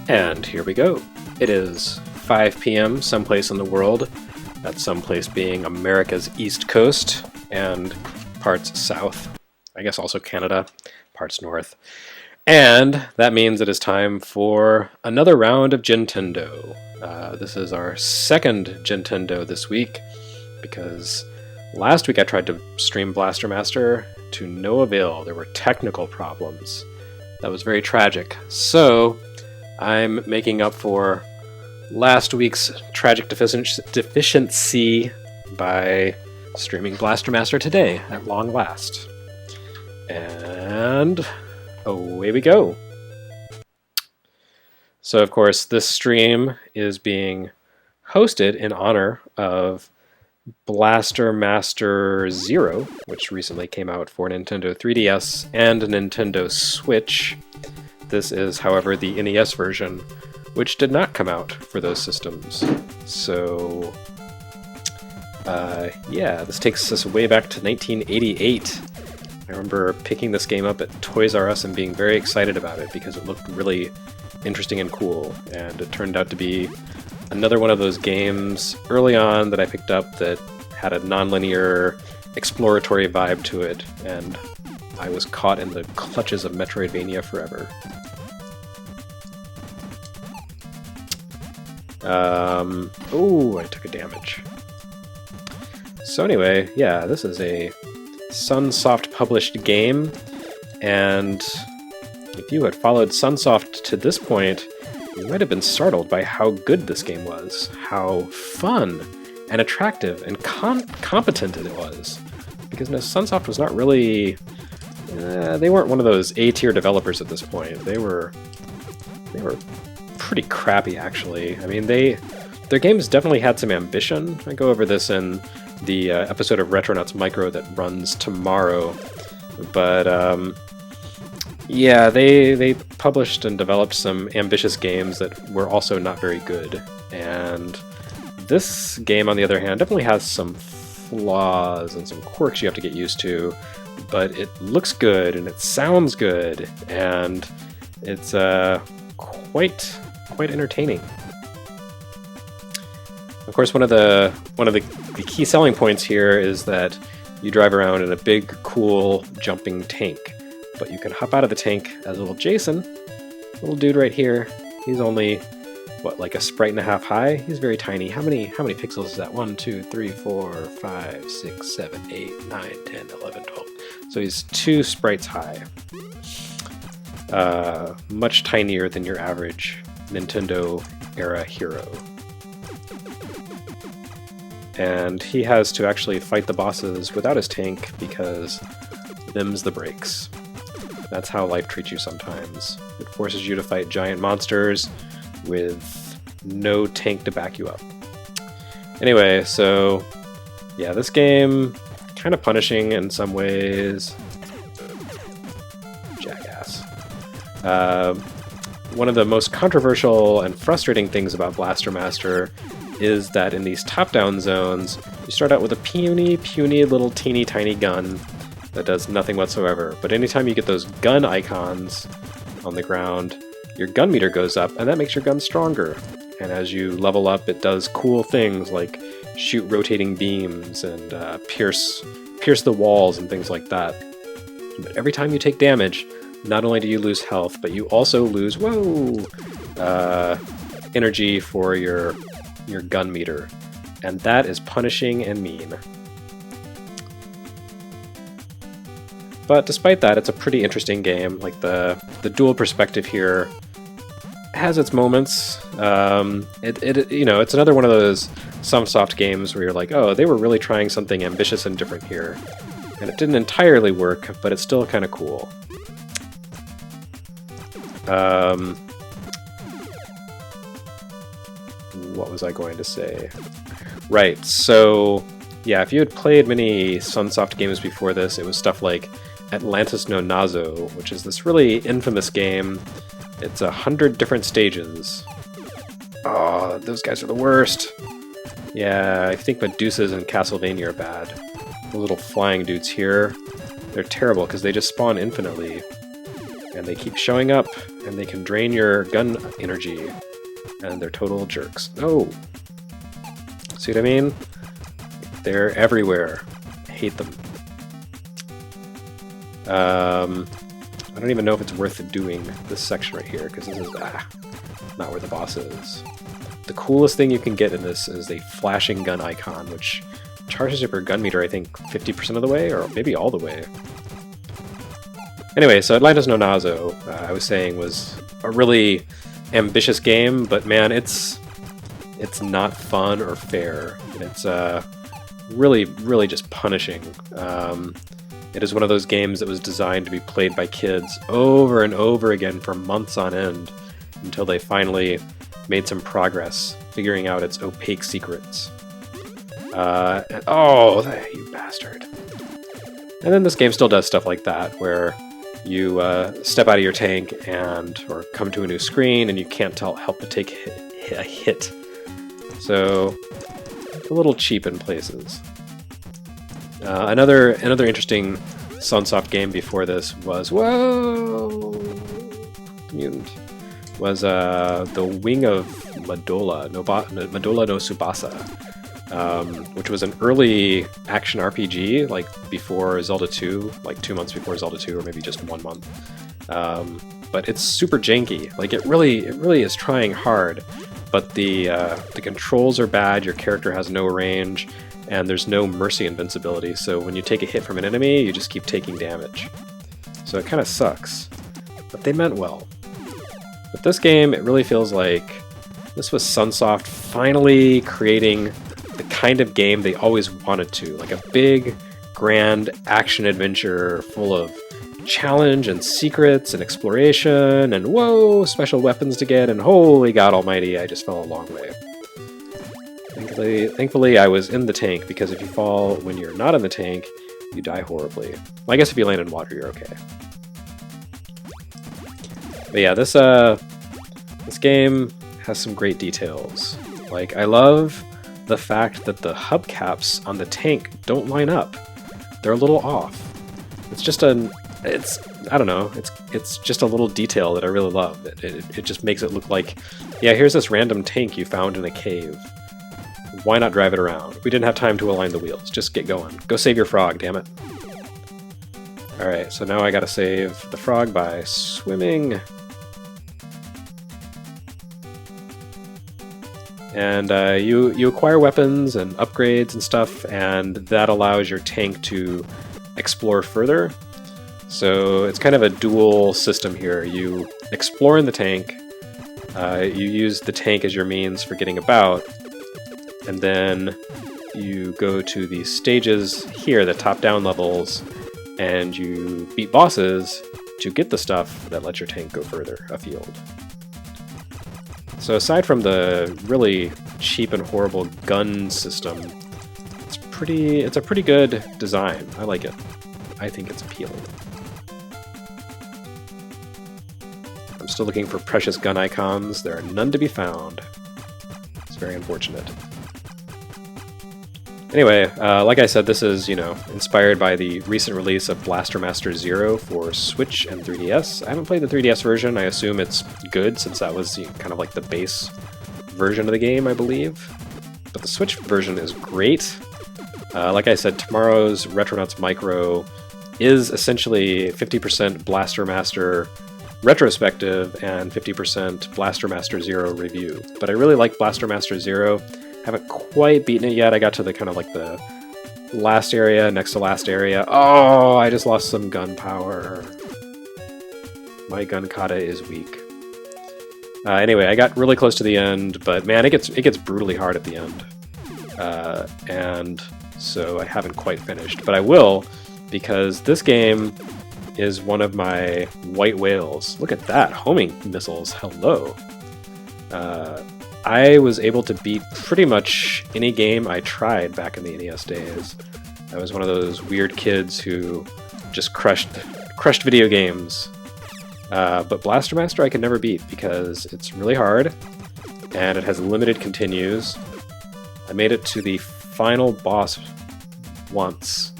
And here we go. It is 5 p.m. someplace in the world. That someplace being America's East Coast and parts south. I guess also Canada, parts north. And that means it is time for another round of Gintendo. This is our second Gintendo this week, because last week I tried to stream Blaster Master to no avail. There were technical problems. That was very tragic. So I'm making up for last week's tragic deficiency by streaming Blaster Master today, at long last. And away we go. So, of course, this stream is being hosted in honor of Blaster Master Zero, which recently came out for Nintendo 3DS and Nintendo Switch. This is, however, the NES version, which did not come out for those systems. So, yeah, this takes us way back to 1988. I remember picking this game up at Toys R Us and being very excited about it because it looked really interesting and cool, and it turned out to be another one of those games early on that I picked up that had a non-linear exploratory vibe to it, and I was caught in the clutches of Metroidvania forever. Oh, I took a damage. So anyway, yeah, this is a Sunsoft published game, and if you had followed Sunsoft to this point, you might have been startled by how good this game was, how fun and attractive and competent it was. Because Sunsoft was not really... they weren't one of those A-tier developers at this point. They were pretty crappy, actually. I mean, their games definitely had some ambition. I go over this in the episode of Retronauts Micro that runs tomorrow. But, yeah, they published and developed some ambitious games that were also not very good. And this game, on the other hand, definitely has some flaws and some quirks you have to get used to. But it looks good, and it sounds good, and it's quite entertaining. Of course, one of the key selling points here is that you drive around in a big, cool, jumping tank. But you can hop out of the tank as little Jason, little dude right here. He's only, what, like a sprite and a half high? He's very tiny. How many pixels is that? 1, 2, 3, 4, 5, 6, 7, 8, 9, 10, 11, 12. So he's 2 sprites high. Much tinier than your average Nintendo-era hero. And he has to actually fight the bosses without his tank because them's the breaks. That's how life treats you sometimes. It forces you to fight giant monsters with no tank to back you up. Anyway, so yeah, this game, kind of punishing in some ways. Jackass. One of the most controversial and frustrating things about Blaster Master is that in these top-down zones, you start out with a puny little teeny tiny gun that does nothing whatsoever. But anytime you get those gun icons on the ground, your gun meter goes up, and that makes your gun stronger. And as you level up, it does cool things like shoot rotating beams and pierce the walls and things like that. But every time you take damage, not only do you lose health, but you also lose, energy for your gun meter. And that is punishing and mean. But despite that, it's a pretty interesting game. Like the dual perspective here has its moments. It's another one of those Sunsoft games where you're like, oh, they were really trying something ambitious and different here. And it didn't entirely work, but it's still kind of cool. What was I going to say? Right, so yeah, if you had played many Sunsoft games before this, it was stuff like Atlantis no Nazo, which is this really infamous game. It's 100 different stages. Oh, those guys are the worst. Yeah, I think Medusas and Castlevania are bad. The little flying dudes here, they're terrible because they just spawn infinitely. and they keep showing up, and they can drain your gun energy, and they're total jerks. No! See what I mean? They're everywhere. I hate them. I don't even know if it's worth doing this section right here, because this is not where the boss is. The coolest thing you can get in this is a flashing gun icon, which charges up your gun meter, I think, 50% of the way, or maybe all the way. Anyway, so Atlantis No Nazo, I was saying, was a really ambitious game, but man, it's not fun or fair, and it's really, really just punishing. It is one of those games that was designed to be played by kids over and over again for months on end until they finally made some progress figuring out its opaque secrets. Oh, you bastard. And then this game still does stuff like that, where you step out of your tank or come to a new screen and you can't help but take a hit. So, a little cheap in places. Another interesting Sunsoft game before this was The Wing of Madola, Madola no Tsubasa, which was an early action RPG, like before Zelda 2, like 2 months before Zelda 2, or maybe just 1 month. But it's super janky. Like it really is trying hard, but the controls are bad. Your character has no range, and there's no mercy invincibility. So when you take a hit from an enemy, you just keep taking damage. So it kind of sucks. But they meant well. But this game, it really feels like this was Sunsoft finally creating the kind of game they always wanted to, like a big, grand action adventure full of challenge and secrets and exploration and whoa, special weapons to get, and holy God almighty, I just fell a long way. Thankfully, I was in the tank, because if you fall when you're not in the tank, you die horribly. Well, I guess if you land in water, you're okay. But yeah, this game has some great details. Like, I love the fact that the hubcaps on the tank don't line up. They're a little off. It's just I don't know, it's just a little detail that I really love. It just makes it look like, yeah, here's this random tank you found in a cave. Why not drive it around? We didn't have time to align the wheels. Just get going. Go save your frog, damn it. Alright, so now I gotta save the frog by swimming. And you acquire weapons and upgrades and stuff, and that allows your tank to explore further. So it's kind of a dual system here. You explore in the tank, you use the tank as your means for getting about, and then you go to the stages here, the top-down levels, and you beat bosses to get the stuff that lets your tank go further afield. So aside from the really cheap and horrible gun system, it's a pretty good design. I like it. I think it's appealing. I'm still looking for precious gun icons. There are none to be found. It's very unfortunate. Anyway, like I said, this is, inspired by the recent release of Blaster Master Zero for Switch and 3DS. I haven't played the 3DS version. I assume it's good, since that was kind of like the base version of the game, I believe. But the Switch version is great. Like I said, tomorrow's Retronauts Micro is essentially 50% Blaster Master retrospective and 50% Blaster Master Zero review. But I really like Blaster Master Zero. Haven't quite beaten it yet. I got to the kind of like the last area, next to last area. Oh, I just lost some gun power. My gun kata is weak. Anyway, I got really close to the end, but man, it gets brutally hard at the end. And so I haven't quite finished, but I will, because this game is one of my white whales. Look at that, homing missiles, hello. I was able to beat pretty much any game I tried back in the NES days. I was one of those weird kids who just crushed video games. But Blaster Master I could never beat, because it's really hard, and it has limited continues. I made it to the final boss once,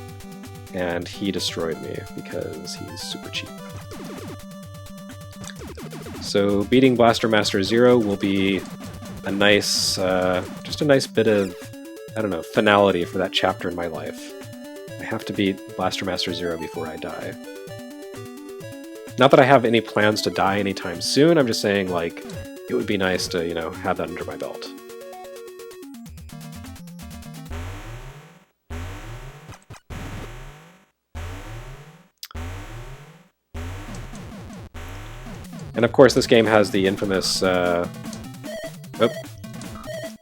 and he destroyed me, because he's super cheap. So beating Blaster Master Zero will be a nice, just a nice bit of, I don't know, finality for that chapter in my life. I have to beat Blaster Master Zero before I die. Not that I have any plans to die anytime soon, I'm just saying, like, it would be nice to, you know, have that under my belt. And of course, this game has the infamous, oh,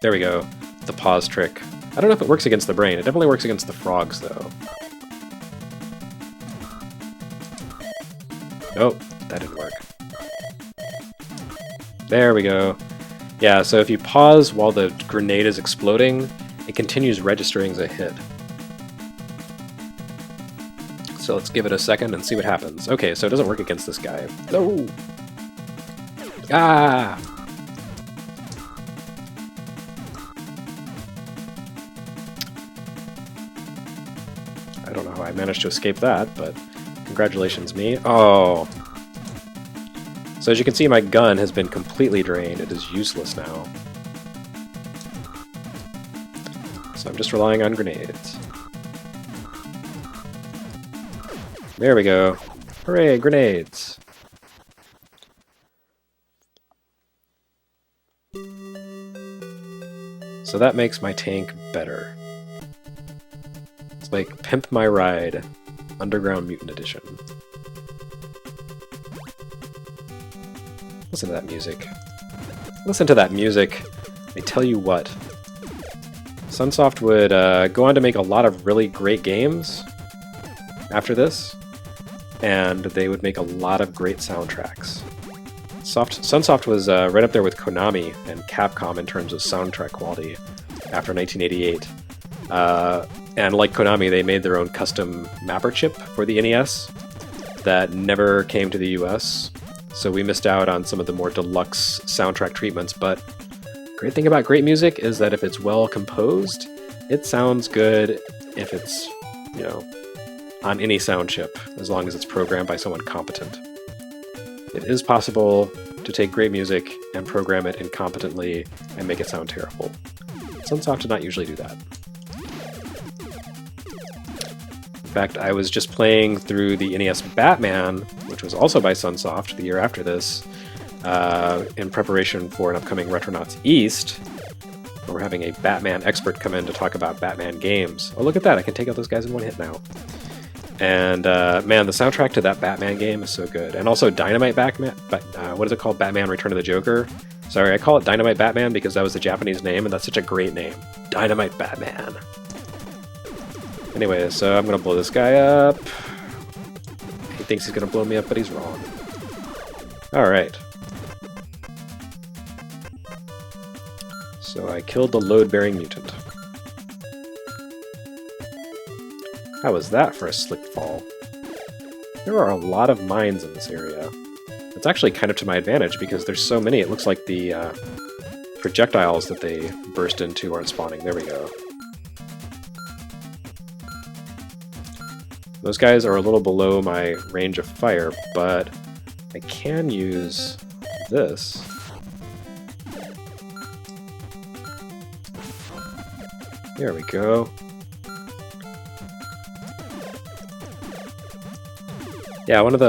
there we go, the pause trick. I don't know if it works against the brain. It definitely works against the frogs, though. Oh, that didn't work. There we go. Yeah, so if you pause while the grenade is exploding, it continues registering as a hit. So let's give it a second and see what happens. Okay, so it doesn't work against this guy. No! Ah! I don't know how I managed to escape that, but congratulations me. Oh! So as you can see, my gun has been completely drained. It is useless now. So I'm just relying on grenades. There we go. Hooray, grenades! So that makes my tank better. It's like Pimp My Ride, Underground Mutant Edition. Listen to that music. Listen to that music. I tell you what. Sunsoft would go on to make a lot of really great games after this, and they would make a lot of great soundtracks. Sunsoft was right up there with Konami and Capcom in terms of soundtrack quality after 1988. And like Konami, they made their own custom mapper chip for the NES that never came to the US, so we missed out on some of the more deluxe soundtrack treatments, but great thing about great music is that if it's well composed, it sounds good if it's, you know, on any sound chip, as long as it's programmed by someone competent. It is possible to take great music and program it incompetently and make it sound terrible. Sunsoft did not usually do that. In fact, I was just playing through the NES Batman, which was also by Sunsoft the year after this, in preparation for an upcoming Retronauts East, where we're having a Batman expert come in to talk about Batman games. Oh, look at that, I can take out those guys in one hit now. And man, the soundtrack to that Batman game is so good. And also Dynamite Batman, what is it called? Batman Return of the Joker? Sorry, I call it Dynamite Batman because that was the Japanese name, and that's such a great name. Dynamite Batman. Anyway, so I'm gonna blow this guy up. He thinks he's gonna blow me up, but he's wrong. Alright. So I killed the load-bearing mutant. How was that for a slick fall? There are a lot of mines in this area. It's actually kind of to my advantage because there's so many, it looks like the projectiles that they burst into aren't spawning. There we go. Those guys are a little below my range of fire, but I can use this. There we go. Yeah, one of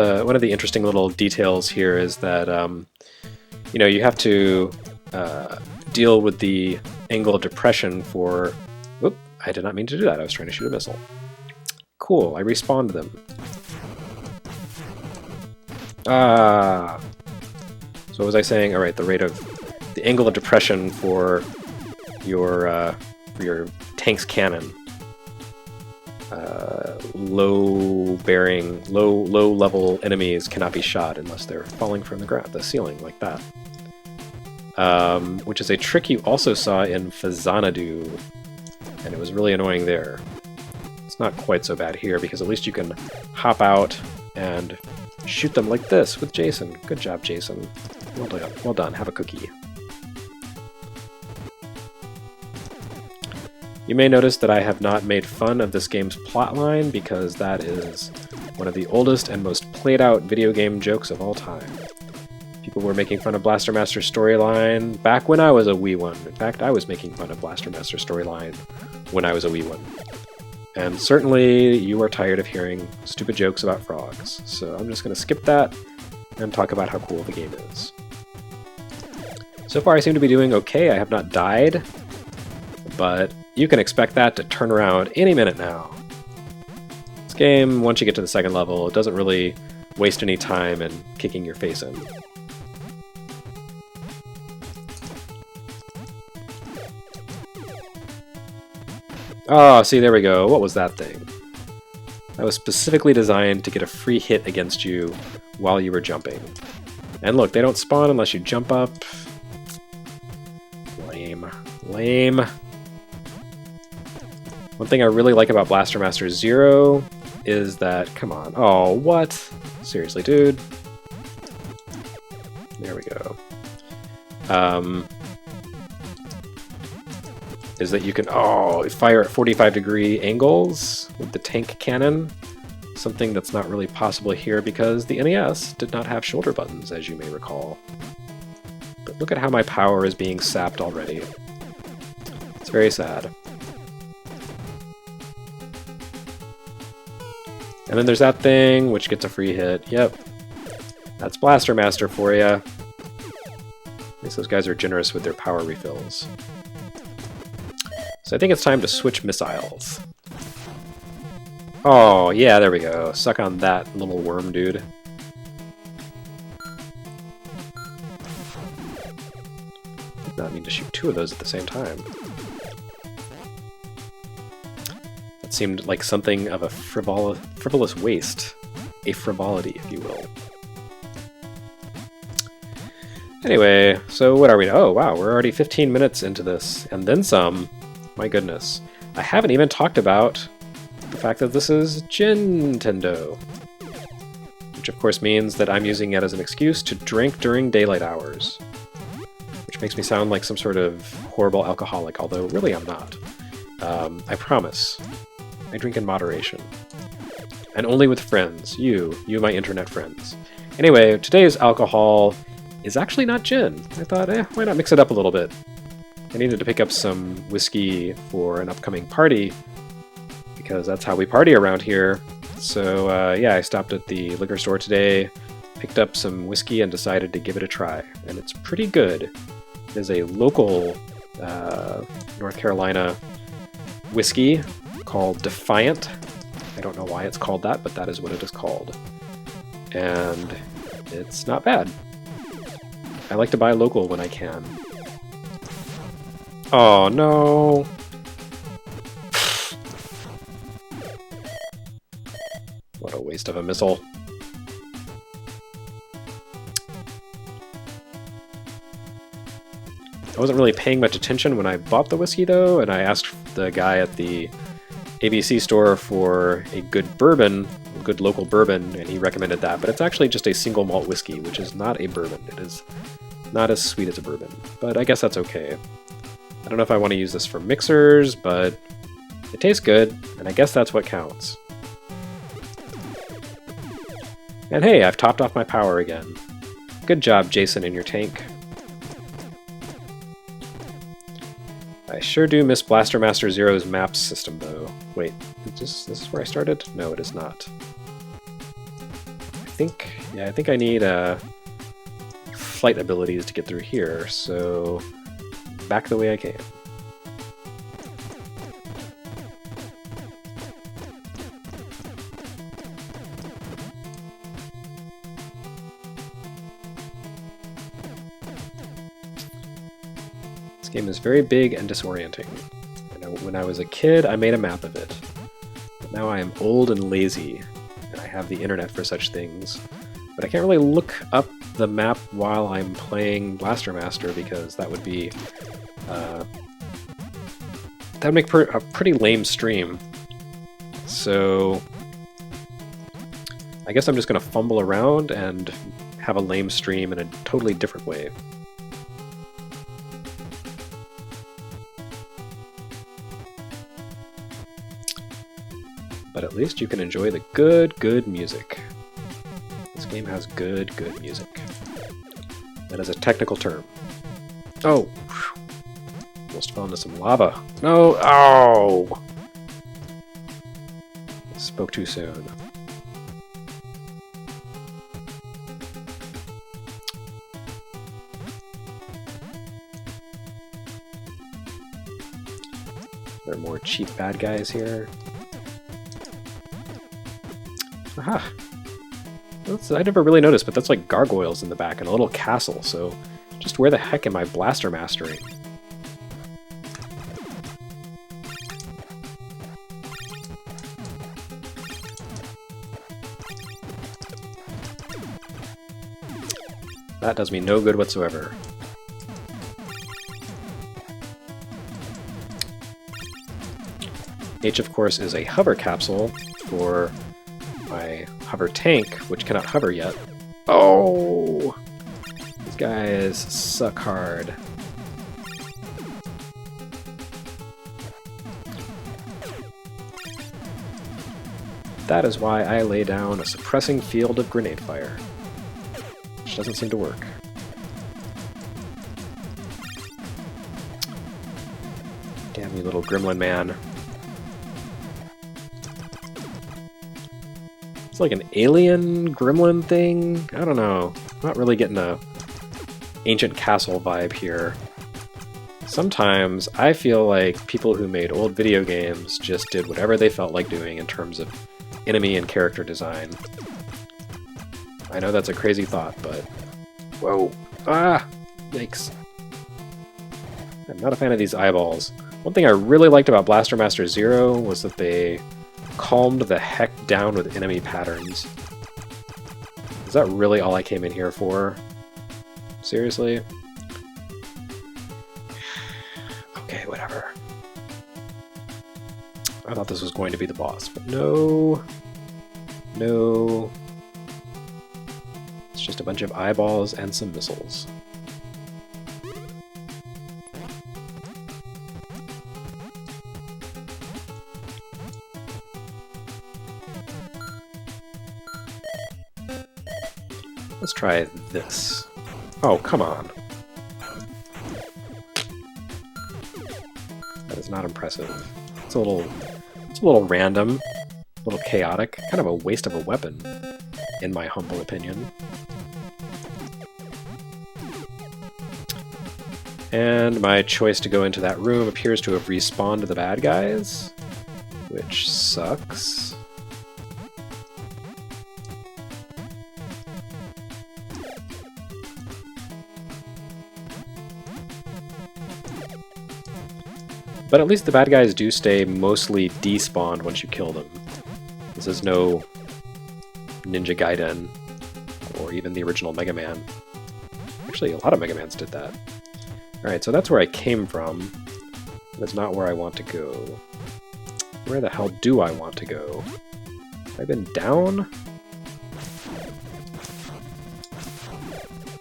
the interesting little details here is that you know, you have to deal with the angle of depression for. Whoop! I did not mean to do that. I was trying to shoot a missile. Cool. I respawned them. Ah. So what was I saying? All right, the rate of the angle of depression for your tank's cannon. Low level enemies cannot be shot unless they're falling from the ceiling like that. Which is a trick you also saw in Fazanadu, and it was really annoying there. It's not quite so bad here because at least you can hop out and shoot them like this with Jason. Good job, Jason. Well done. Well done. Have a cookie. You may notice that I have not made fun of this game's plotline because that is one of the oldest and most played out video game jokes of all time. If you People were making fun of Blaster Master storyline back when I was a wee one. In fact, I was making fun of Blaster Master storyline when I was a wee one. And certainly you are tired of hearing stupid jokes about frogs, so I'm just going to skip that and talk about how cool the game is. So far I seem to be doing okay. I have not died, but you can expect that to turn around any minute now. This game, once you get to the second level, it doesn't really waste any time in kicking your face in. Oh, see, there we go. What was that thing? That was specifically designed to get a free hit against you while you were jumping. And look, they don't spawn unless you jump up. Lame. Lame. One thing I really like about Blaster Master Zero is that... Come on. Oh, what? Seriously, dude. There we go. Is that you can fire at 45-degree angles with the tank cannon. Something that's not really possible here because the NES did not have shoulder buttons, as you may recall. But look at how my power is being sapped already. It's very sad. And then there's that thing, which gets a free hit. Yep. That's Blaster Master for you. At least those guys are generous with their power refills. So I think it's time to switch missiles. Oh, yeah, there we go. Suck on that, little worm dude. Did not mean to shoot two of those at the same time. That seemed like something of a frivolous waste. A frivolity, if you will. Anyway, so what are we? Oh, wow, we're already 15 minutes into this, and then some. My goodness. I haven't even talked about the fact that this is Gintendo. Which of course means that I'm using it as an excuse to drink during daylight hours. Which makes me sound like some sort of horrible alcoholic, although really I'm not. I promise. I drink in moderation. And only with friends. You my internet friends. Anyway, today's alcohol is actually not gin. I thought, why not mix it up a little bit? I needed to pick up some whiskey for an upcoming party, because that's how we party around here. So yeah, I stopped at the liquor store today, picked up some whiskey, and decided to give it a try. And it's pretty good. It is a local North Carolina whiskey called Defiant. I don't know why it's called that, but that is what it is called. And it's not bad. I like to buy local when I can. Oh no! What a waste of a missile. I wasn't really paying much attention when I bought the whiskey though, and I asked the guy at the ABC store for a good bourbon, a good local bourbon, and he recommended that, but it's actually just a single malt whiskey, which is not a bourbon. It is not as sweet as a bourbon, but I guess that's okay. I don't know if I want to use this for mixers, but it tastes good, and I guess that's what counts. And hey, I've topped off my power again. Good job, Jason, in your tank. I sure do miss Blaster Master Zero's maps system, though. Wait, this is where I started? No, it is not. I think I need flight abilities to get through here, so back the way I came. This game is very big and disorienting. When I was a kid, I made a map of it. But now I am old and lazy, and I have the internet for such things. But I can't really look up the map while I'm playing Blaster Master, because that would be that would make a pretty lame stream. So I guess I'm just going to fumble around and have a lame stream in a totally different way. But at least you can enjoy the good music. This game has good music. That is a technical term. Oh! Whew. Almost fell into some lava. No! Oh! Spoke too soon. There are more cheap bad guys here. Aha! I never really noticed, but that's like gargoyles in the back and a little castle, so just where the heck am I blaster mastering? That does me no good whatsoever. H, of course, is a hover capsule for my hover tank, which cannot hover yet. Oh! These guys suck hard. That is why I lay down a suppressing field of grenade fire. Which doesn't seem to work. Damn you, little gremlin man. It's like an alien gremlin thing? I don't know. I'm not really getting a ancient castle vibe here. Sometimes I feel like people who made old video games just did whatever they felt like doing in terms of enemy and character design. I know that's a crazy thought, but... Whoa! Ah! Yikes. I'm not a fan of these eyeballs. One thing I really liked about Blaster Master Zero was that they calmed the heck down with enemy patterns. Is that really all I came in here for? Seriously? Okay, whatever. I thought this was going to be the boss, but no. No. It's just a bunch of eyeballs and some missiles. Let's try this. Oh, come on. That is not impressive. It's a little random, a little chaotic, kind of a waste of a weapon, in my humble opinion. And my choice to go into that room appears to have respawned the bad guys, which sucks. But at least the bad guys do stay mostly despawned once you kill them. This is no Ninja Gaiden, or even the original Mega Man. Actually, a lot of Mega Mans did that. Alright, so that's where I came from. That's not where I want to go. Where the hell do I want to go? Have I been down?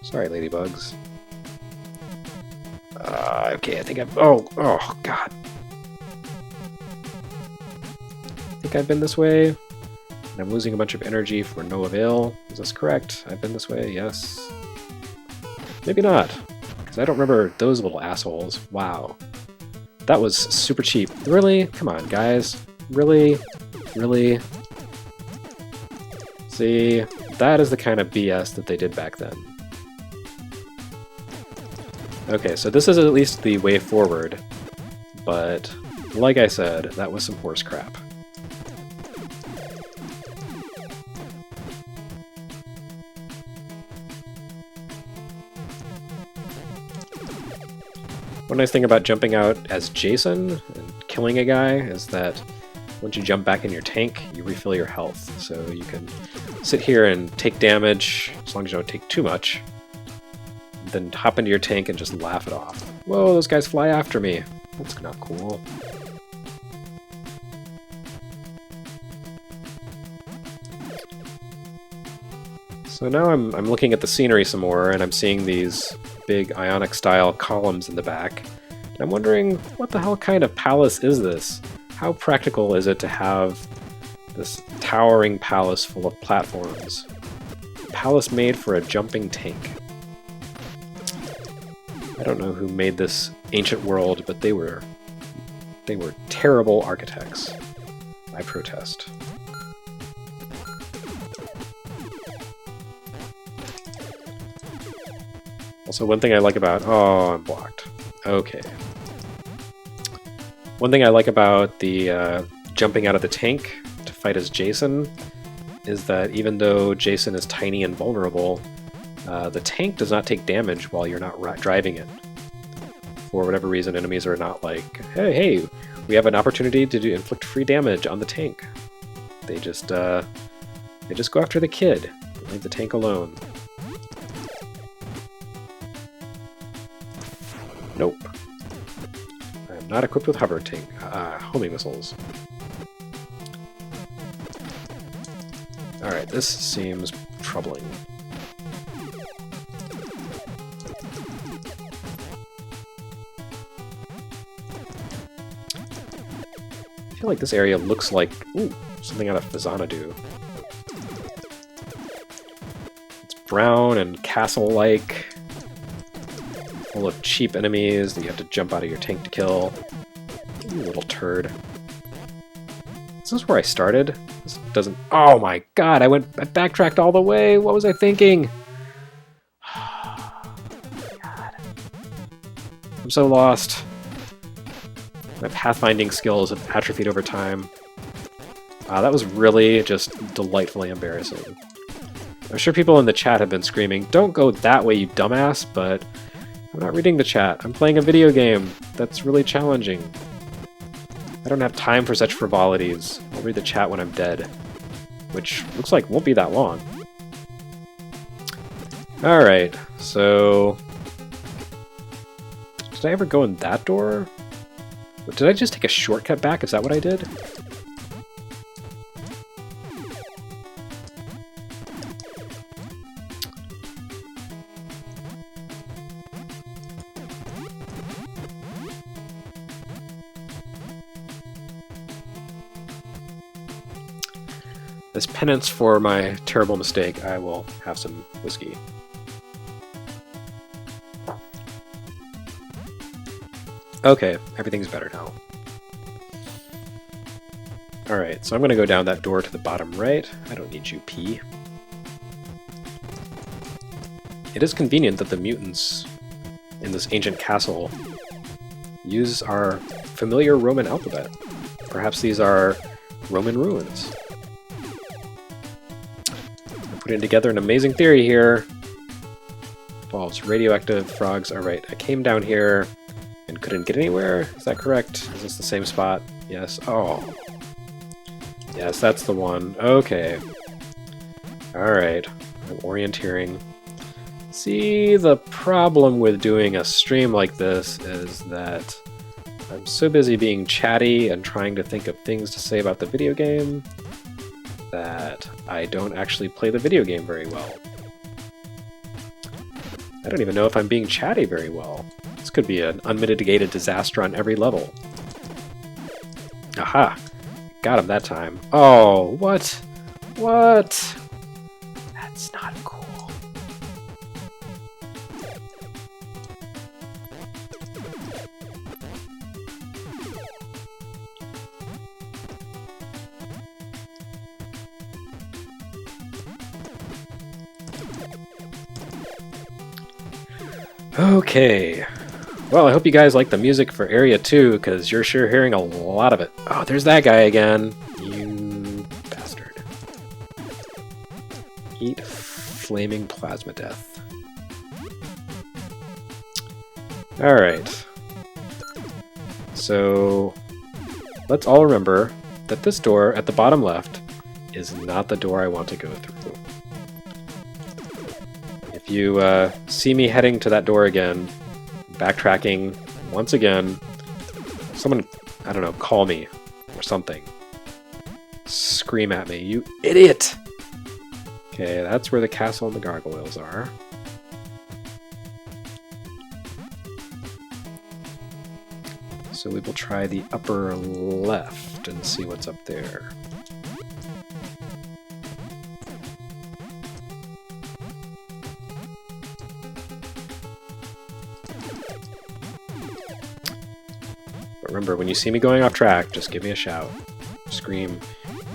Sorry, ladybugs. Okay, I think I've... Oh, God. I think I've been this way. And I'm losing a bunch of energy for no avail. Is this correct? I've been this way, yes. Maybe not. Because I don't remember those little assholes. Wow. That was super cheap. Really? Come on, guys. Really? Really? See, that is the kind of BS that they did back then. Okay, so this is at least the way forward, but like I said, that was some horse crap. One nice thing about jumping out as Jason and killing a guy is that once you jump back in your tank, you refill your health, so you can sit here and take damage, as long as you don't take too much, then hop into your tank and just laugh it off. Whoa, those guys fly after me. That's not cool. So now I'm looking at the scenery some more, and I'm seeing these big Ionic-style columns in the back. And I'm wondering, what the hell kind of palace is this? How practical is it to have this towering palace full of platforms? A palace made for a jumping tank. I don't know who made this ancient world, but they were terrible architects. I protest. Also, one thing I like about... Oh, I'm blocked. Okay. One thing I like about the jumping out of the tank to fight as Jason is that even though Jason is tiny and vulnerable, the tank does not take damage while you're not driving it. For whatever reason, enemies are not like, hey, we have an opportunity to inflict free damage on the tank. They just go after the kid. Leave the tank alone. Nope. I am not equipped with hover tank homing missiles. Alright, this seems troubling. I feel like this area looks like something out of Xanadu. It's brown and castle-like, full of cheap enemies that you have to jump out of your tank to kill. You little turd. Is this where I started? This doesn't... Oh my god, I backtracked all the way! What was I thinking? God. I'm so lost. My pathfinding skills have atrophied over time. That was really just delightfully embarrassing. I'm sure people in the chat have been screaming, "Don't go that way, you dumbass," but I'm not reading the chat. I'm playing a video game. That's really challenging. I don't have time for such frivolities. I'll read the chat when I'm dead. Which looks like won't be that long. Alright, so... Did I ever go in that door? Did I just take a shortcut back? Is that what I did? As penance for my terrible mistake, I will have some whiskey. Okay, everything's better now. Alright, so I'm gonna go down that door to the bottom right. I don't need you, P. It is convenient that the mutants in this ancient castle use our familiar Roman alphabet. Perhaps these are Roman ruins. I'm putting together an amazing theory here. Involves radioactive frogs. Alright, I came down here and couldn't get anywhere. Is that correct? Is this the same spot? Yes. Oh. Yes, that's the one. Okay. Alright. I'm orienteering. See, the problem with doing a stream like this is that I'm so busy being chatty and trying to think of things to say about the video game that I don't actually play the video game very well. I don't even know if I'm being chatty very well. This could be an unmitigated disaster on every level. Aha! Got him that time. Oh, what? What? That's not cool. Okay. Well, I hope you guys like the music for Area 2, because you're sure hearing a lot of it. Oh, there's that guy again. You bastard. Eat flaming plasma death. Alright. So, let's all remember that this door at the bottom left is not the door I want to go through. If you see me heading to that door again, backtracking once again, someone, I don't know, call me or something. Scream at me, you idiot! Okay, that's where the castle and the gargoyles are. So we will try the upper left and see what's up there. But remember, when you see me going off track, just give me a shout. Scream,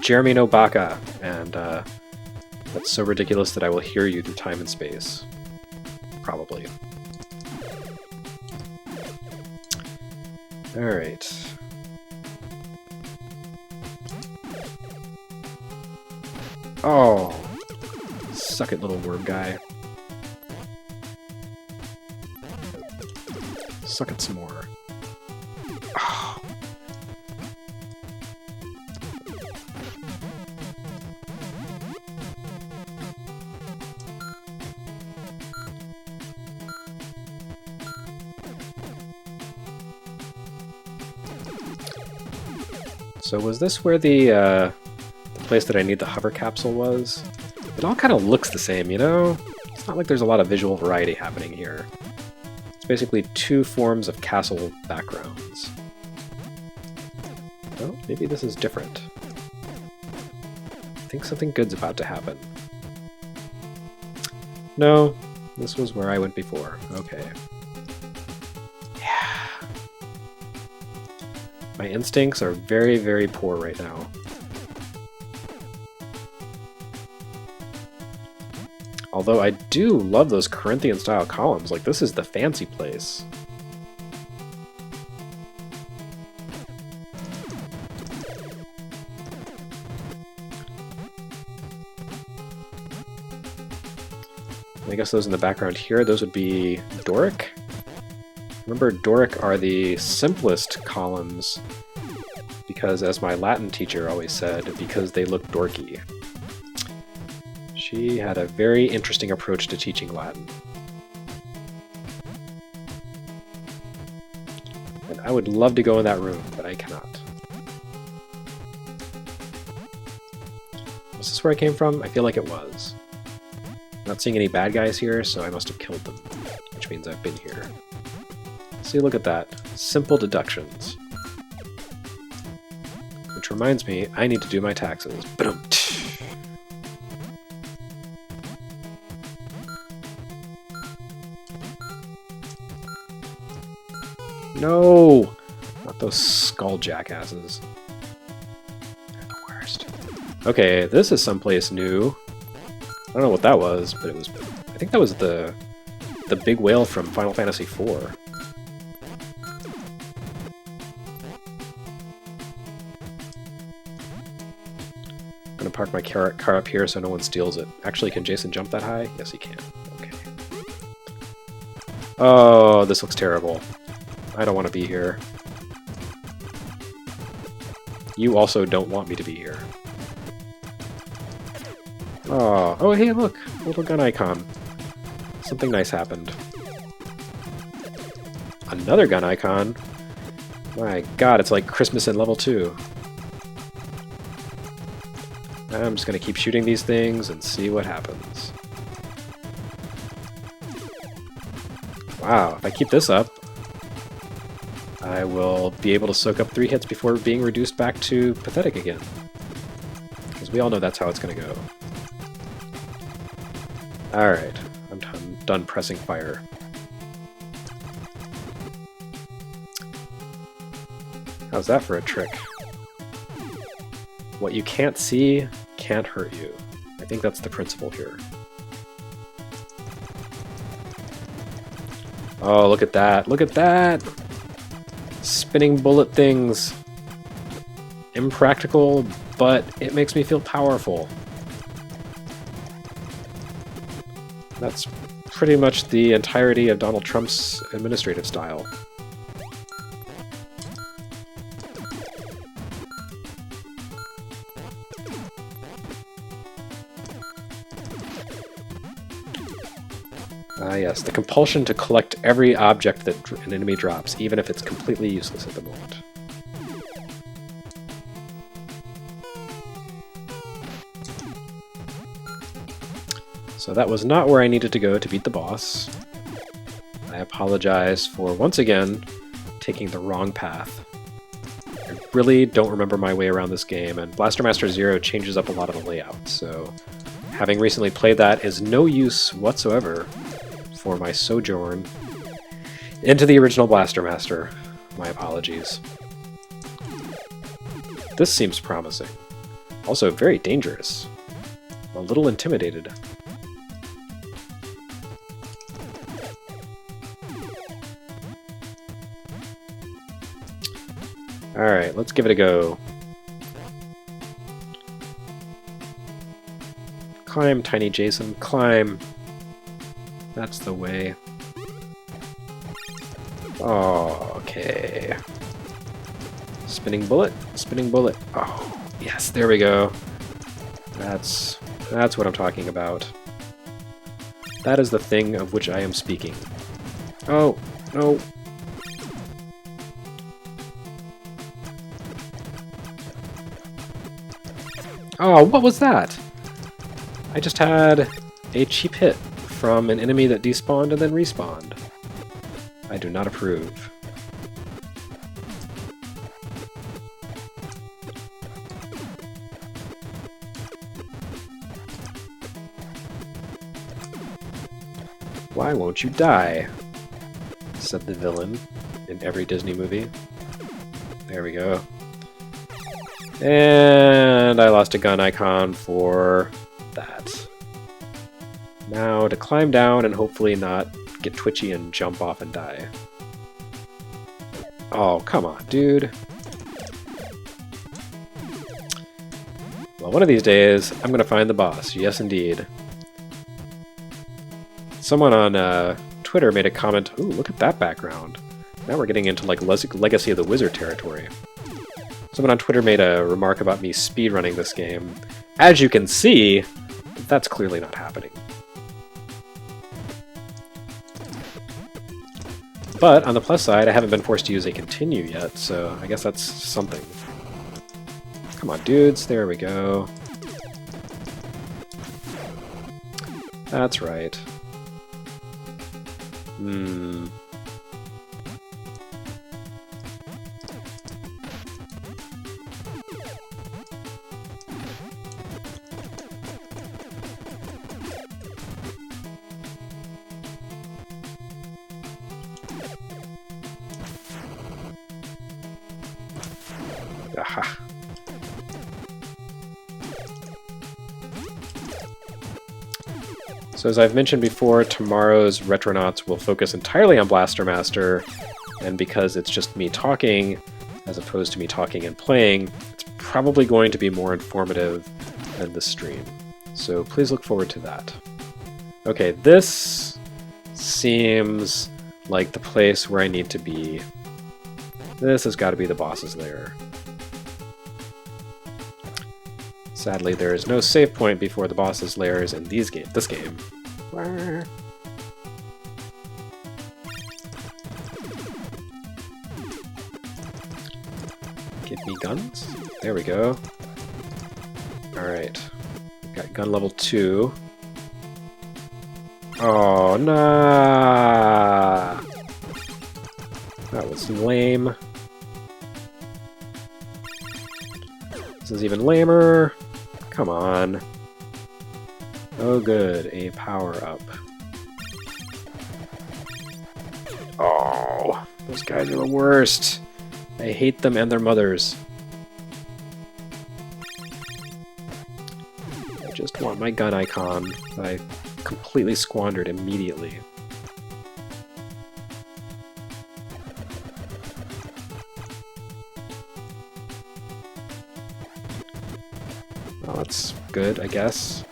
Jeremy no Baka, and that's so ridiculous that I will hear you through time and space. Probably. Alright. Oh! Suck it, little worm guy. Suck it some more. Oh. So was this where the place that I need the hover capsule was? It all kind of looks the same, you know? It's not like there's a lot of visual variety happening here. It's basically two forms of castle backgrounds. Well, maybe this is different. I think something good's about to happen. No, this was where I went before. Okay. Yeah. My instincts are very, very poor right now. Although I do love those Corinthian-style columns, like this is the fancy place. I guess those in the background here, those would be Doric. Remember, Doric are the simplest columns because, as my Latin teacher always said, because they look dorky. She had a very interesting approach to teaching Latin. And I would love to go in that room, but I cannot. Was this where I came from? I feel like it was. Not seeing any bad guys here, so I must have killed them, which means I've been here. See, look at that. Simple deductions. Which reminds me, I need to do my taxes. Ba-dum. No! Not those skull jackasses. They're the worst. Okay, this is someplace new. I don't know what that was, but it was... I think that was the big whale from Final Fantasy IV. I'm gonna park my car up here so no one steals it. Actually, can Jason jump that high? Yes, he can. Okay. Oh, this looks terrible. I don't want to be here. You also don't want me to be here. Oh, hey, look! A little gun icon. Something nice happened. Another gun icon? My god, it's like Christmas in level 2. I'm just gonna keep shooting these things and see what happens. Wow, if I keep this up, I will be able to soak up 3 hits before being reduced back to pathetic again. Because we all know that's how it's gonna go. Alright, I'm done pressing fire. How's that for a trick? What you can't see can't hurt you. I think that's the principle here. Oh, look at that! Look at that! Spinning bullet things. Impractical, but it makes me feel powerful. That's pretty much the entirety of Donald Trump's administrative style. Ah yes, the compulsion to collect every object that an enemy drops, even if it's completely useless at the moment. So that was not where I needed to go to beat the boss. I apologize for, once again, taking the wrong path. I really don't remember my way around this game, and Blaster Master Zero changes up a lot of the layout, so having recently played that is no use whatsoever for my sojourn into the original Blaster Master. My apologies. This seems promising. Also very dangerous. A little intimidated. Alright, let's give it a go. Climb, tiny Jason, climb. That's the way. Oh, okay. Spinning bullet, spinning bullet. Oh, yes, there we go. That's what I'm talking about. That is the thing of which I am speaking. Oh, no. Oh, what was that? I just had a cheap hit from an enemy that despawned and then respawned. I do not approve. Why won't you die? Said the villain in every Disney movie. There we go. And I lost a gun icon for that. Now to climb down and hopefully not get twitchy and jump off and die. Oh, come on, dude. Well, one of these days, I'm gonna find the boss. Yes, indeed. Someone on Twitter made a comment, ooh, look at that background. Now we're getting into like Legacy of the Wizard territory. Someone on Twitter made a remark about me speedrunning this game. As you can see, that's clearly not happening. But on the plus side, I haven't been forced to use a continue yet, so I guess that's something. Come on, dudes, there we go. That's right. Aha. So as I've mentioned before, tomorrow's Retronauts will focus entirely on Blaster Master, and because it's just me talking, as opposed to me talking and playing, it's probably going to be more informative than the stream. So please look forward to that. Okay, this seems like the place where I need to be. This has got to be the boss's lair. Sadly, there is no save point before the boss's lairs in this game. Give me guns. There we go. Alright. Got gun level 2. Oh, nah! That was lame. This is even lamer. Come on. Oh good, a power-up. Oh, those guys are the worst. I hate them and their mothers. I just want my gun icon that I completely squandered immediately. Well, that's good, I guess.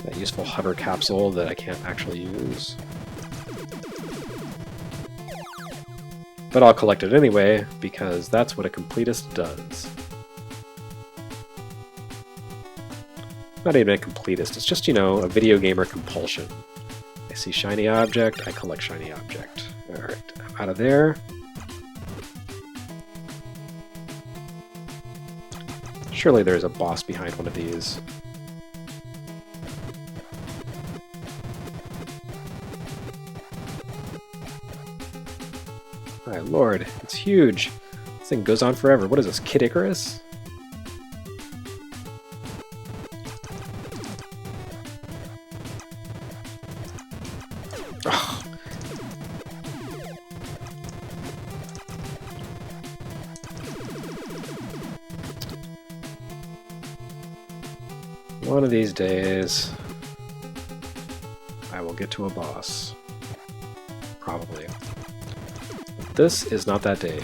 That useful hover capsule that I can't actually use. But I'll collect it anyway, because that's what a completist does. Not even a completist, it's just, you know, a video gamer compulsion. I see shiny object, I collect shiny object. Alright, I'm out of there. Surely there's a boss behind one of these. My lord, it's huge. This thing goes on forever. What is this, Kid Icarus? Ugh. One of these days, I will get to a boss. Probably. But this is not that day.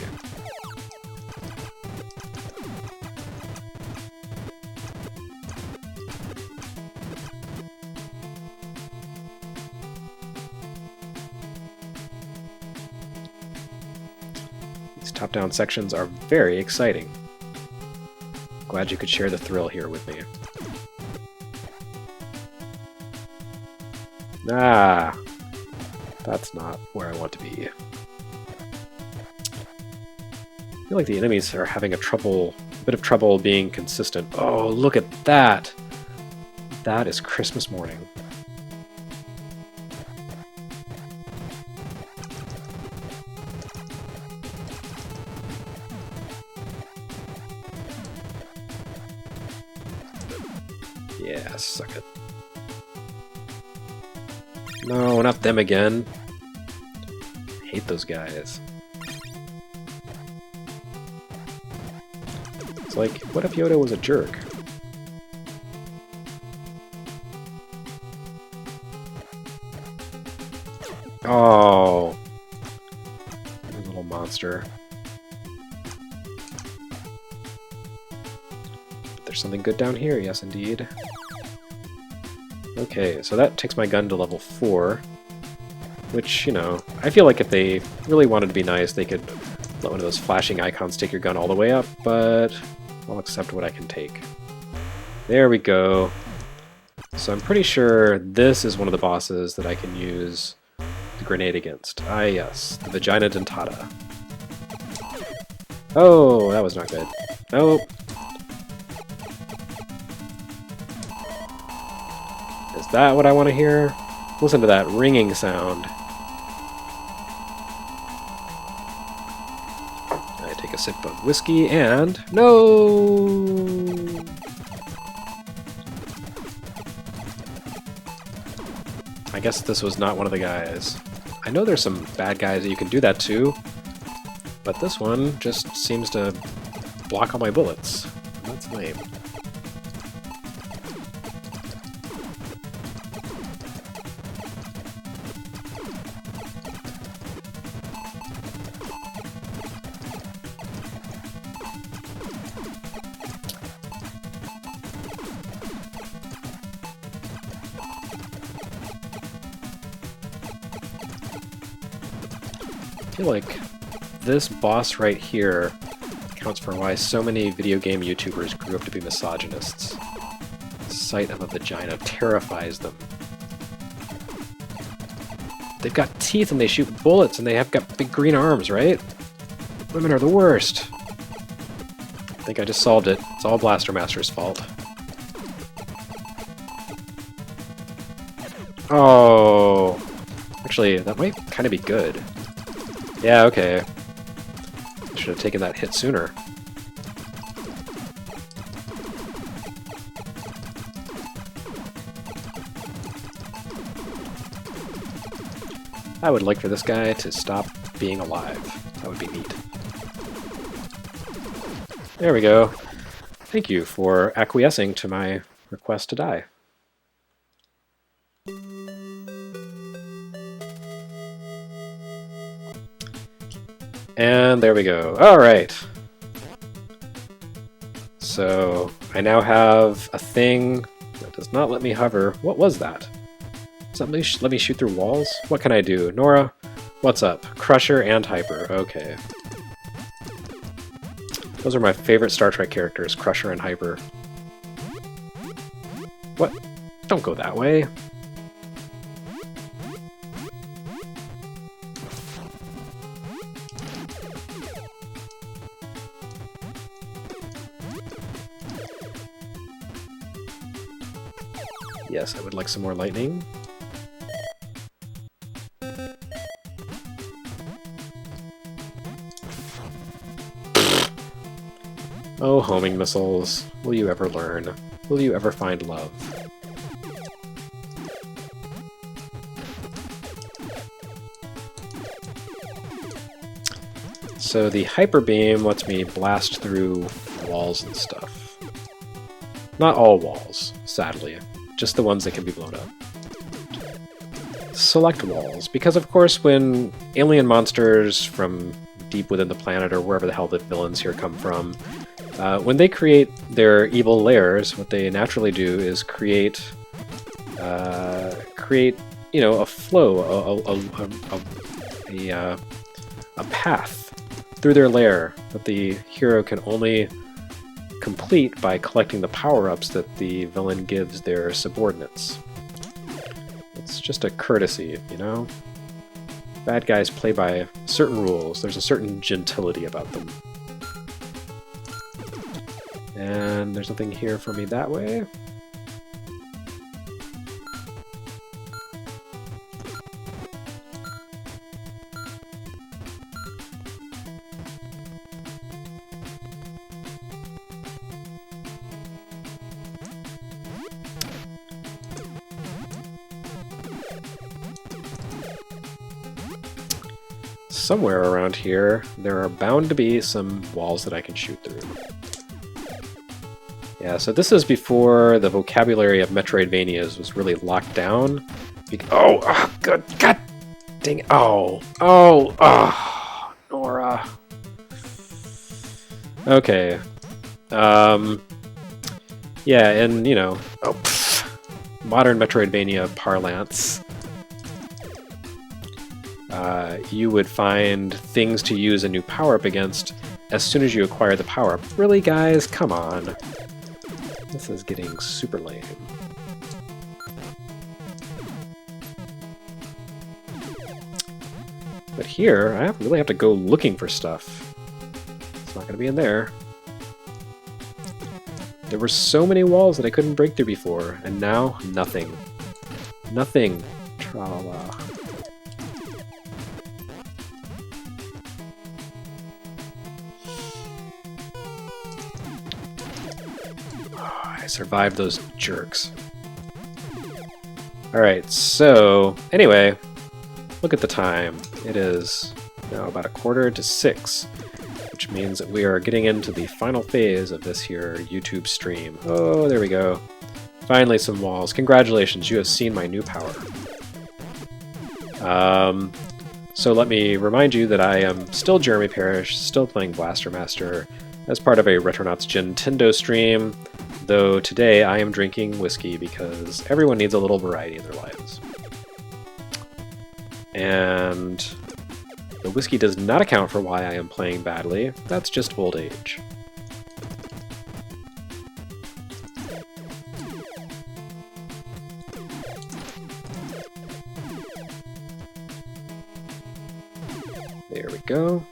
These top-down sections are very exciting. Glad you could share the thrill here with me. Ah, that's not where I want to be. I feel like the enemies are having a bit of trouble being consistent. Oh, look at that! That is Christmas morning. Yeah, suck it. No, not them again. I hate those guys. It's like, what if Yoda was a jerk? Oh, little monster. But there's something good down here, yes indeed. Okay, so that takes my gun to level 4, which, you know, I feel like if they really wanted to be nice, they could let one of those flashing icons take your gun all the way up, but I'll accept what I can take. There we go. So I'm pretty sure this is one of the bosses that I can use the grenade against. Ah yes, the Vagina Dentata. Oh, that was not good. Nope. Is that what I want to hear? Listen to that ringing sound. I take a sip of whiskey and... No! I guess this was not one of the guys. I know there's some bad guys that you can do that to, but this one just seems to block all my bullets. That's lame. I feel like this boss right here accounts for why so many video game YouTubers grew up to be misogynists. The sight of a vagina terrifies them. They've got teeth and they shoot bullets and they have got big green arms, right? Women are the worst. I think I just solved it. It's all Blaster Master's fault. Oh, actually, that might kind of be good. Yeah, okay. Should have taken that hit sooner. I would like for this guy to stop being alive. That would be neat. There we go. Thank you for acquiescing to my request to die. And there we go. Alright. So, I now have a thing that does not let me hover. What was that? Does that let me shoot through walls? What can I do? Nora, what's up? Crusher and Hyper. Okay. Those are my favorite Star Trek characters, Crusher and Hyper. What? Don't go that way. Yes, I would like some more lightning. Oh, homing missiles. Will you ever learn? Will you ever find love? So the hyper beam lets me blast through walls and stuff. Not all walls, sadly. Just the ones that can be blown up. Select walls, because of course when alien monsters from deep within the planet, or wherever the hell the villains here come from, when they create their evil lairs, what they naturally do is create, you know, a flow, a path through their lair that the hero can only complete by collecting the power-ups that the villain gives their subordinates. It's just a courtesy, you know? Bad guys play by certain rules. There's a certain gentility about them. And there's nothing here for me that way. Somewhere around here, there are bound to be some walls that I can shoot through. Yeah, so this is before the vocabulary of Metroidvanias was really locked down. God dang it. Nora. Okay. Yeah, and, you know, modern Metroidvania parlance. You would find things to use a new power-up against as soon as you acquire the power-up. Really, guys? Come on. This is getting super lame. But here, I really have to go looking for stuff. It's not going to be in there. There were so many walls that I couldn't break through before, and now, nothing. Nothing. Tra-la-la. I survived those jerks. Alright, so anyway, look at the time. It is now about 5:45, which means that we are getting into the final phase of this here YouTube stream. Oh, there we go. Finally some walls. Congratulations, you have seen my new power. So let me remind you that I am still Jeremy Parrish, still playing Blaster Master, as part of a Retronauts Gintendo stream. Though today I am drinking whiskey because everyone needs a little variety in their lives. And the whiskey does not account for why I am playing badly. That's just old age. There we go.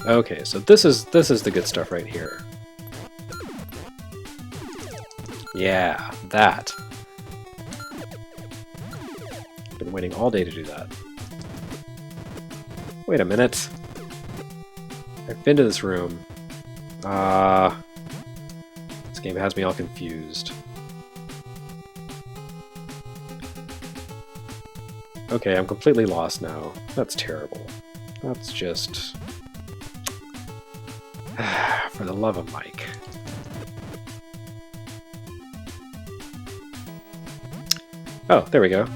Okay, so this is the good stuff right here. Yeah, that. Been waiting all day to do that. Wait a minute. I've been to this room. This game has me all confused. Okay, I'm completely lost now. That's terrible. That's just... For the love of Mike. Oh, there we go.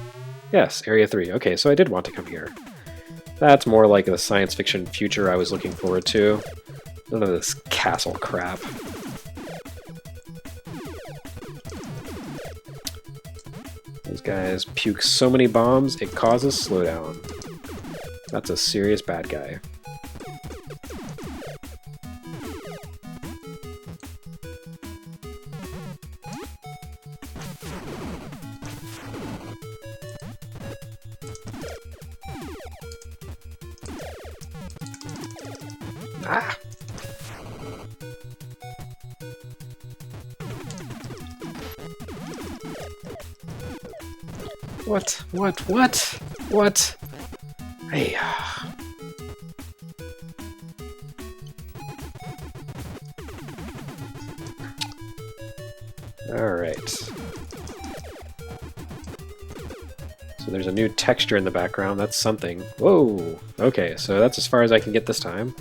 Yes, Area 3. Okay, so I did want to come here. That's more like the science fiction future I was looking forward to. None of this castle crap. Those guys puke so many bombs, it causes slowdown. That's a serious bad guy. Ah! What? Hey. Alright. So there's a new texture in the background, that's something. Whoa! Okay, so that's as far as I can get this time.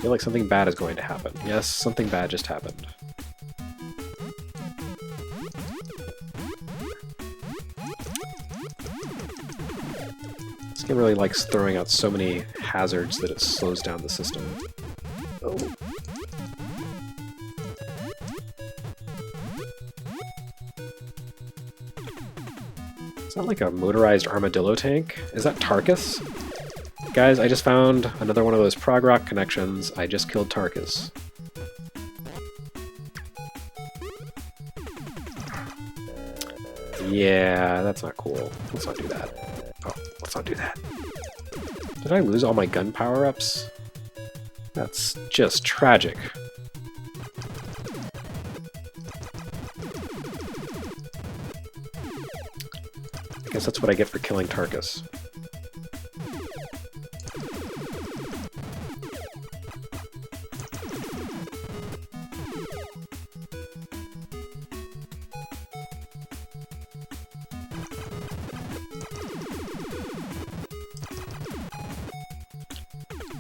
feel like something bad is going to happen. Yes, something bad just happened. This game really likes throwing out so many hazards that it slows down the system. Oh. Is that like a motorized armadillo tank? Is that Tarkus? Guys, I just found another one of those prog rock connections. I just killed Tarkus. Yeah, that's not cool. Let's not do that. Oh, let's not do that. Did I lose all my gun power-ups? That's just tragic. I guess that's what I get for killing Tarkus.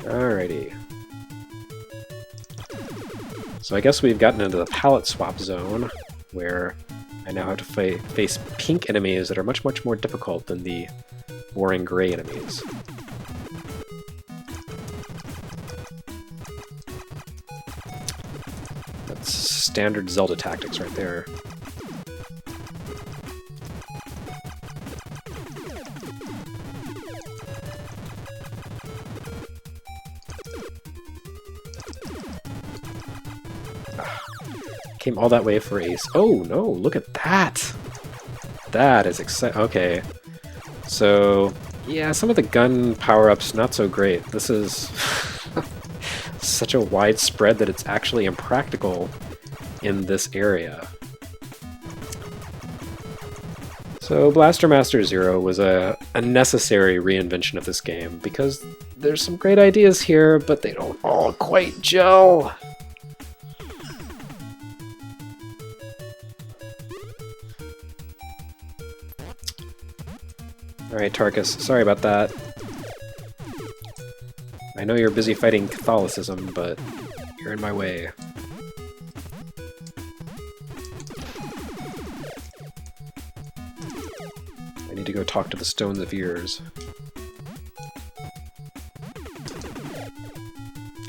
Alrighty. So I guess we've gotten into the palette swap zone, where I now have to face pink enemies that are much, much more difficult than the boring gray enemies. That's standard Zelda tactics right there. Came all that way for Ace. Oh no, look at that! That is exciting. Okay. So, yeah, some of the gun power-ups, not so great. This is such a wide spread that it's actually impractical in this area. So Blaster Master Zero was a necessary reinvention of this game, because there's some great ideas here, but they don't all quite gel. Alright, Tarkus, sorry about that. I know you're busy fighting Catholicism, but you're in my way. I need to go talk to the Stones of Years.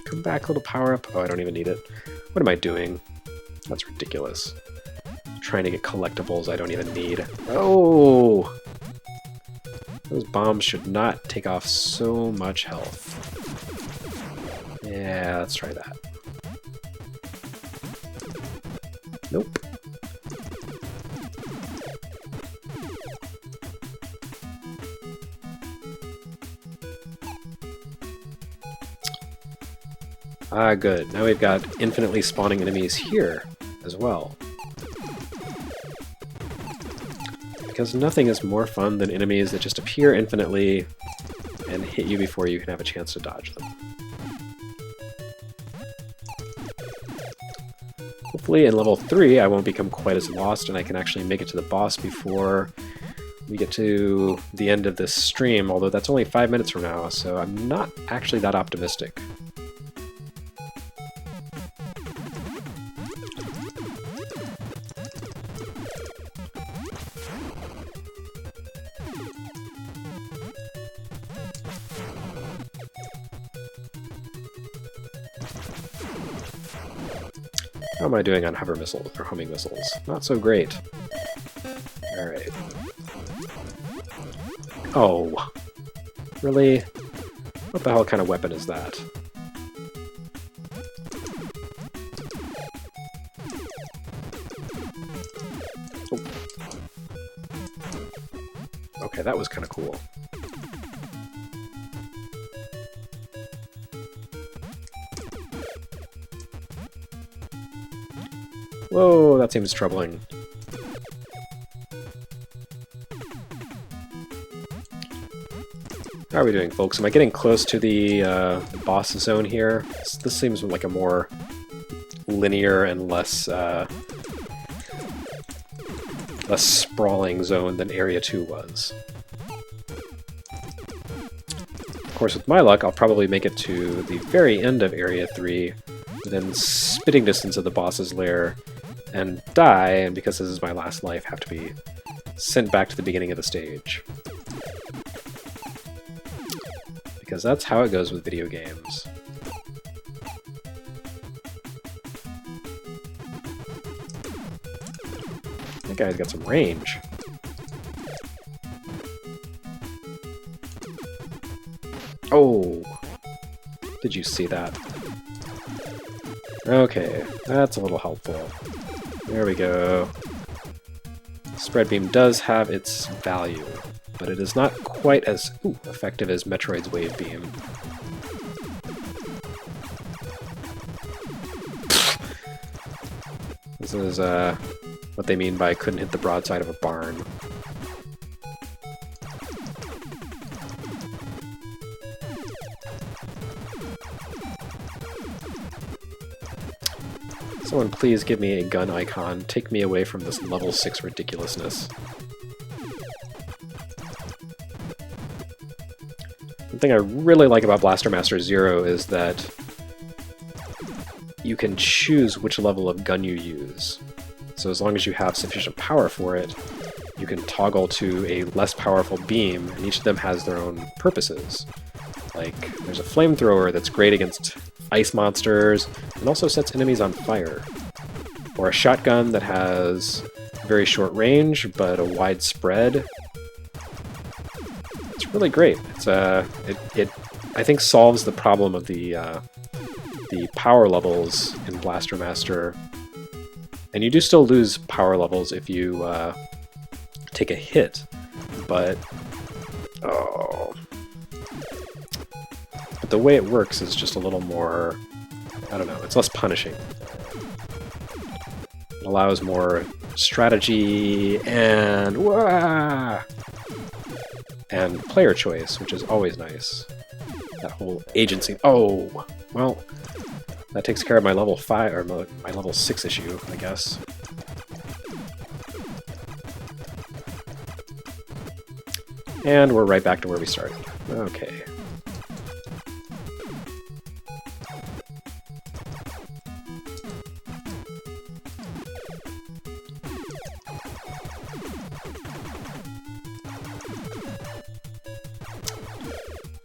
Come back, little power-up. Oh, I don't even need it. What am I doing? That's ridiculous. I'm trying to get collectibles I don't even need. Oh! Those bombs should not take off so much health. Yeah, let's try that. Nope. Ah, good. Now we've got infinitely spawning enemies here as well. Because nothing is more fun than enemies that just appear infinitely and hit you before you can have a chance to dodge them. Hopefully in level 3 I won't become quite as lost and I can actually make it to the boss before we get to the end of this stream, although that's only 5 minutes from now, so I'm not actually that optimistic. How am I doing on hover missiles, or homing missiles? Not so great. Alright. Oh. Really? What the hell kind of weapon is that? Oh. Okay, that was kind of cool. Whoa, that seems troubling. How are we doing, folks? Am I getting close to the boss zone here? This seems like a more linear and less sprawling zone than Area 2 was. Of course, with my luck, I'll probably make it to the very end of Area 3, within spitting distance of the boss's lair, and die, and because this is my last life, have to be sent back to the beginning of the stage. Because that's how it goes with video games. That guy's got some range. Oh! Did you see that? Okay, that's a little helpful. There we go. Spread beam does have its value, but it is not quite as effective as Metroid's wave beam. This is what they mean by couldn't hit the broadside of a barn. Someone please give me a gun icon. Take me away from this level 6 ridiculousness. One thing I really like about Blaster Master Zero is that you can choose which level of gun you use. So as long as you have sufficient power for it, you can toggle to a less powerful beam, and each of them has their own purposes. Like, there's a flamethrower that's great against ice monsters, and also sets enemies on fire. Or a shotgun that has very short range, but a wide spread. It's really great. It's it I think solves the problem of the power levels in Blaster Master. And you do still lose power levels if you take a hit, but but the way it works is just a little more, I don't know, it's less punishing. It allows more strategy and player choice, which is always nice. That whole agency. Oh, well, that takes care of my level 5 or my level 6 issue, I guess. And we're right back to where we started. Okay.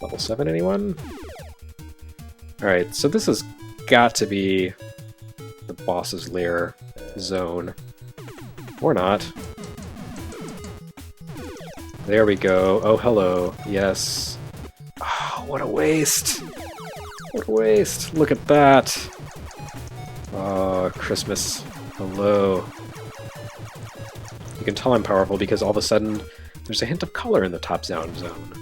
Level 7, anyone? Alright, so this has got to be the boss's lair zone. Or not. There we go. Oh, hello. Yes. Oh, what a waste! What a waste! Look at that! Oh, Christmas. Hello. You can tell I'm powerful because all of a sudden there's a hint of color in the top down zone.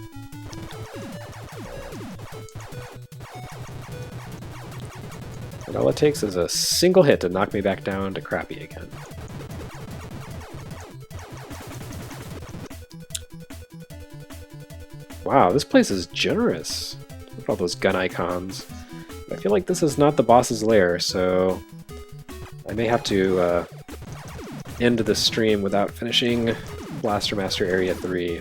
And all it takes is a single hit to knock me back down to crappy again. Wow, this place is generous. Look at all those gun icons. I feel like this is not the boss's lair, so I may have to end the stream without finishing Blaster Master Area 3.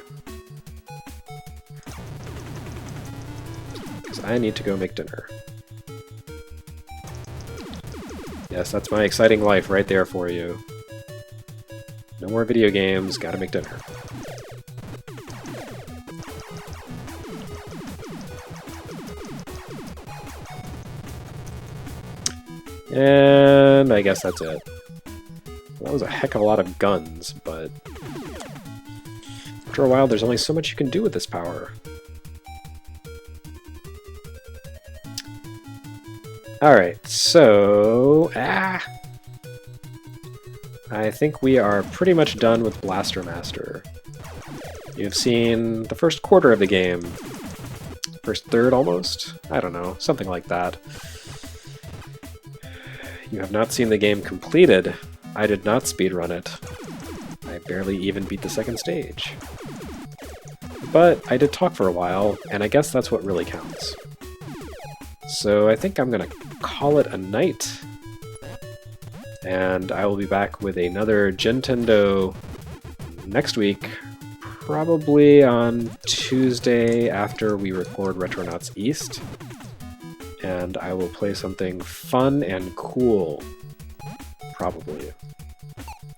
Because I need to go make dinner. Yes, that's my exciting life right there for you. No more video games, gotta make dinner. And I guess that's it. That was a heck of a lot of guns, but after a while there's only so much you can do with this power. Alright, so I think we are pretty much done with Blaster Master. You've seen the first quarter of the game. First third, almost? I don't know, something like that. You have not seen the game completed. I did not speedrun it. I barely even beat the second stage. But I did talk for a while, and I guess that's what really counts. So I think I'm gonna call it a night. And I will be back with another Gintendo next week, probably on Tuesday after we record Retronauts East. And I will play something fun and cool. Probably.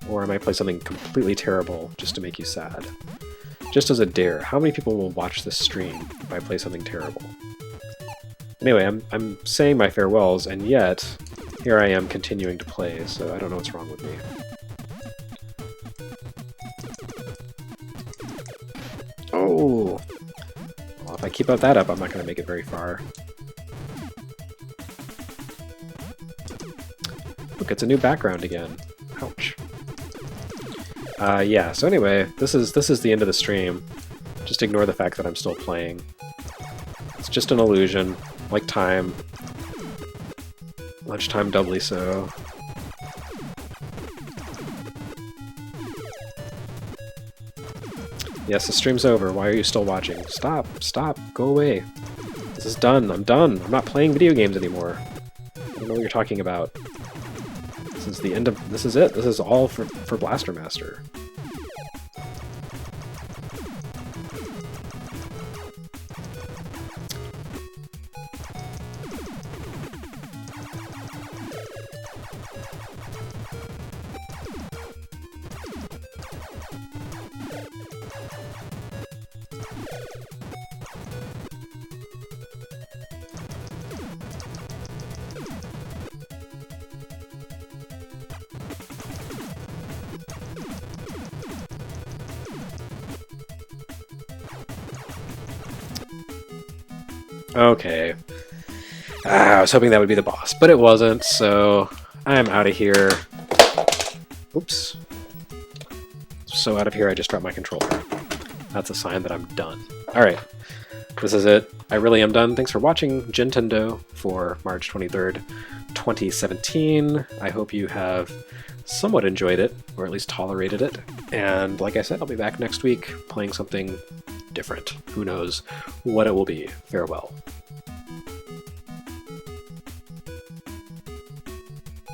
Or I might play something completely terrible just to make you sad. Just as a dare, how many people will watch this stream if I play something terrible? Anyway, I'm saying my farewells, and yet here I am continuing to play, so I don't know what's wrong with me. Oh! Well, if I keep that up, I'm not going to make it very far. Look, it's a new background again. Ouch. Yeah, so anyway, this is the end of the stream. Just ignore the fact that I'm still playing. It's just an illusion, like time. Lunchtime doubly so. Yes, the stream's over. Why are you still watching? Stop, stop, go away. This is done, I'm done. I'm not playing video games anymore. I don't know what you're talking about. This is the end of... This is it. This is all for Blaster Master. Okay. I was hoping that would be the boss, but it wasn't, so I'm out of here. Oops. So out of here I just dropped my controller. That's a sign that I'm done. Alright. This is it. I really am done. Thanks for watching Gintendo for March 23rd, 2017. I hope you have somewhat enjoyed it, or at least tolerated it. And like I said, I'll be back next week playing something different. Who knows what it will be. Farewell.